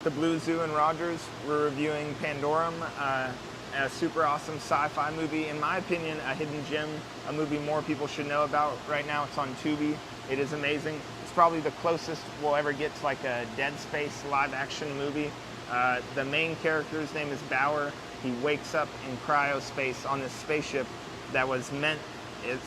The Blue Zoo and Rogers. We're reviewing Pandorum, a super awesome sci-fi movie. In my opinion, a hidden gem, a movie more people should know about right now. It's on Tubi. It is amazing. It's probably the closest we'll ever get to like a Dead Space live-action movie. The main character's name is Bauer. He wakes up in cryospace on this spaceship that was meant,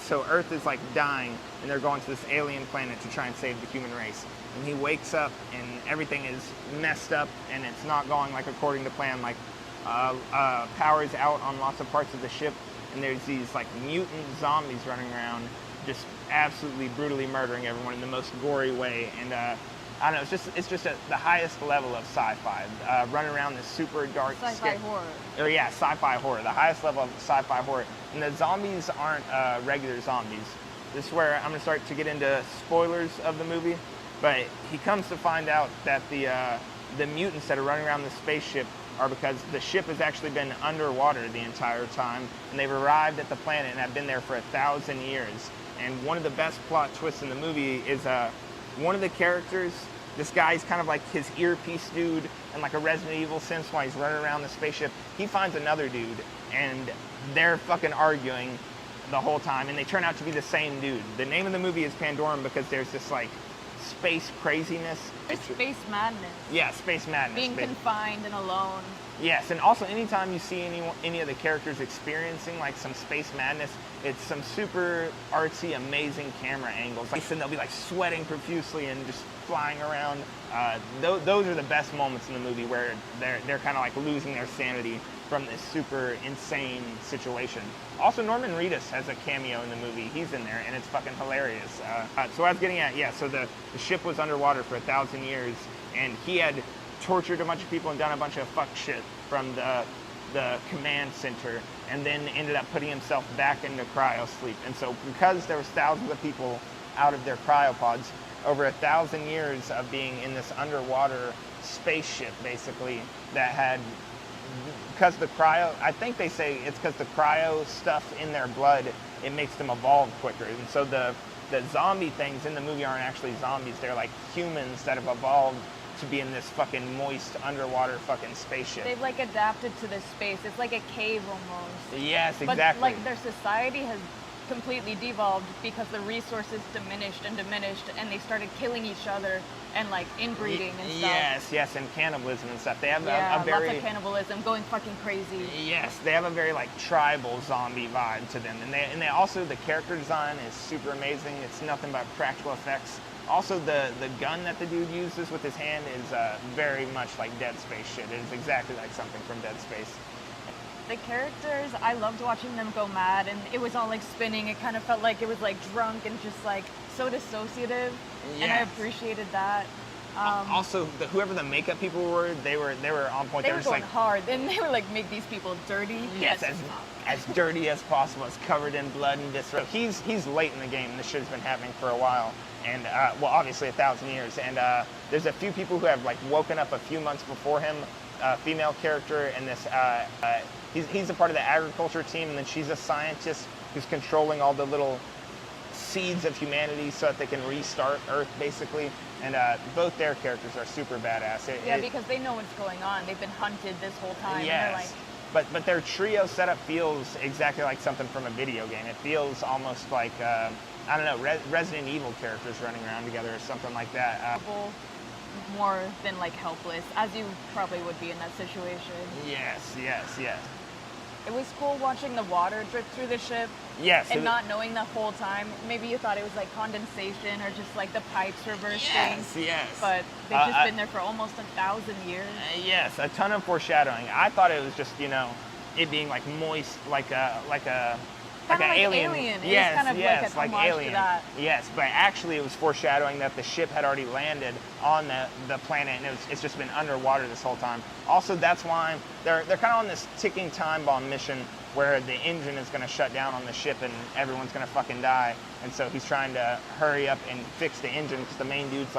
so Earth is like dying, and they're going to this alien planet to try and save the human race. And he wakes up and everything is messed up and it's not going like according to plan. Like power is out on lots of parts of the ship, and there's these like mutant zombies running around, just absolutely brutally murdering everyone in the most gory way. And I don't know, it's just the highest level of sci-fi. Running around this super dark sci-fi horror. Or yeah, sci-fi horror. The highest level of sci-fi horror. And the zombies aren't regular zombies. This is where I'm gonna start to get into spoilers of the movie. But he comes to find out that the mutants that are running around the spaceship are because the ship has actually been underwater the entire time, and they've arrived at the planet and have been there for 1,000 years. And one of the best plot twists in the movie is one of the characters, this guy's kind of like his earpiece dude and like a Resident Evil sense while he's running around the spaceship. He finds another dude, and they're fucking arguing the whole time, and they turn out to be the same dude. The name of the movie is Pandorum because there's this like space craziness. Space madness. Yeah, space madness. Being confined and alone. Yes, and also anytime you see any of the characters experiencing like some space madness, it's some super artsy, amazing camera angles. Like, and they'll be like sweating profusely and just flying around. Those are the best moments in the movie where they're kind of like losing their sanity from this super insane situation. Also, Norman Reedus has a cameo in the movie. He's in there, and it's fucking hilarious. So I was getting at, yeah, so the ship was underwater for 1,000 years, and he had tortured a bunch of people and done a bunch of fuck shit from the command center, and then ended up putting himself back into cryo sleep. And so because there was thousands of people out of their cryopods, over 1,000 years of being in this underwater spaceship, basically, that had, because the cryo, I think they say it's because the cryo stuff in their blood, it makes them evolve quicker. And so the zombie things in the movie aren't actually zombies. They're like humans that have evolved to be in this fucking moist underwater fucking spaceship. They've like adapted to this space. It's like a cave almost. Yes, exactly. But like their society has completely devolved because the resources diminished, and they started killing each other and like inbreeding and stuff. Yes, and cannibalism and stuff. They have a very, lots of cannibalism, going fucking crazy. Yes, they have a very like tribal zombie vibe to them, and they also, the character design is super amazing. It's nothing but practical effects. Also, the gun that the dude uses with his hand is very much like Dead Space shit. It is exactly like something from Dead Space. The characters, I loved watching them go mad, and it was all like spinning. It kind of felt like it was like drunk and just like so dissociative, yes. And I appreciated that. Also, whoever the makeup people were, they were on point. They were going hard, and they were like, make these people dirty. Yes, as dirty as possible. It's covered in blood and viscera. He's late in the game. This shit's been happening for a while, and well, obviously 1,000 years. And there's a few people who have like woken up a few months before him. Female character, and this he's a part of the agriculture team, and then she's a scientist who's controlling all the little seeds of humanity so that they can restart Earth, basically. And both their characters are super badass. Because they know what's going on. They've been hunted this whole time. Yes. And but their trio setup feels exactly like something from a video game. It feels almost like I don't know, Resident Evil characters running around together or something like that. More than like helpless, as you probably would be in that situation. Yes. It was cool watching the water drip through the ship. Yes. And not knowing the whole time. Maybe you thought it was like condensation or just like the pipes were bursting. Yes. But they've just been there for almost 1,000 years. Yes, a ton of foreshadowing. I thought it was just, it being like moist, like an alien. Yes, kind of like Alien. To that. Yes, but actually it was foreshadowing that the ship had already landed on the planet, and it's just been underwater this whole time. Also, that's why they're kind of on this ticking time bomb mission where the engine is going to shut down on the ship and everyone's going to fucking die. And so he's trying to hurry up and fix the engine because the main dude's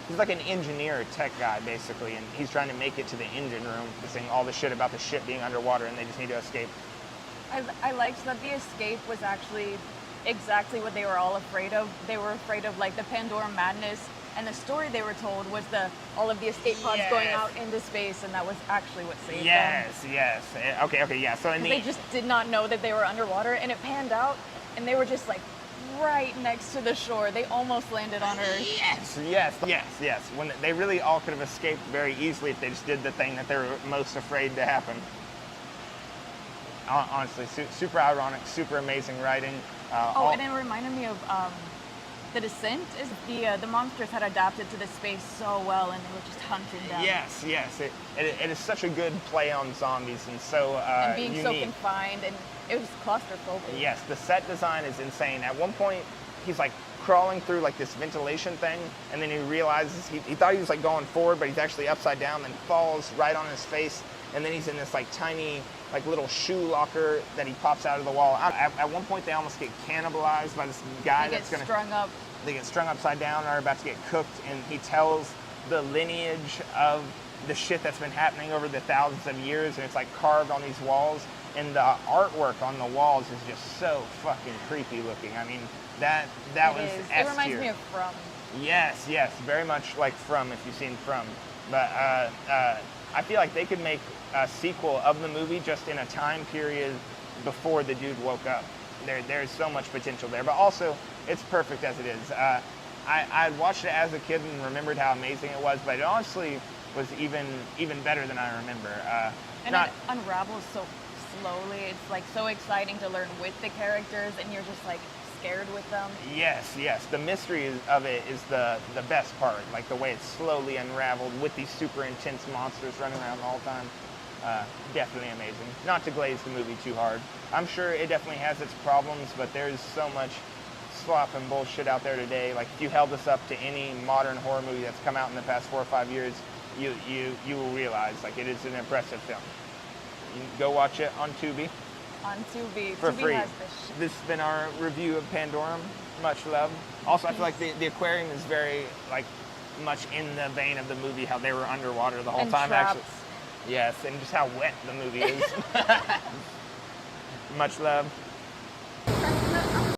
he's like an engineer, a tech guy basically, and he's trying to make it to the engine room, saying all the shit about the ship being underwater and they just need to escape. I liked that the escape was actually exactly what they were all afraid of. They were afraid of like the Pandorum madness And the story they were told was all of the escape pods going out into space, and that was actually what saved them. Yes. Okay, yeah. So They just did not know that they were underwater, and it panned out, and they were just like right next to the shore. They almost landed on Earth. Yes. When they really all could have escaped very easily if they just did the thing that they were most afraid to happen. Honestly, super ironic, super amazing writing. And it reminded me of The Descent. Is the monsters had adapted to the space so well, and they were just hunting them. Yes. It is such a good play on zombies, and so and being unique. so confined, and it was claustrophobic. Yes, the set design is insane. At one point, he's like crawling through like this ventilation thing, and then he realizes he thought he was like going forward, but he's actually upside down, then falls right on his face, and then he's in this like tiny like little shoe locker that he pops out of the wall. At one point, they almost get cannibalized by this guy They get strung up. They get strung upside down and are about to get cooked, and he tells the lineage of the shit that's been happening over the thousands of years, and it's like carved on these walls, and the artwork on the walls is just so fucking creepy looking. I mean, that was S tier. It reminds me of From. Yes, very much like From, if you've seen From. But I feel like they could make a sequel of the movie just in a time period before the dude woke up. There's so much potential there, but also it's perfect as it is. I watched it as a kid and remembered how amazing it was, but it honestly was even better than I remember. It unravels so slowly. It's like so exciting to learn with the characters, and you're just like scared with them. Yes. The mystery of it is the best part. Like the way it's slowly unraveled with these super intense monsters running around the whole time. Definitely amazing. Not to glaze the movie too hard. I'm sure it definitely has its problems, but there's so much slop and bullshit out there today. Like if you held this up to any modern horror movie that's come out in the past 4 or 5 years, you will realize like it is an impressive film. You can go watch it on Tubi. On Tubi. For Tubi free. has this shit. This has been our review of Pandorum. Much love. Also, I feel like the aquarium is very like much in the vein of the movie, how they were underwater the whole And time. trapped. Actually, yes, and just how wet the movie is. Much love.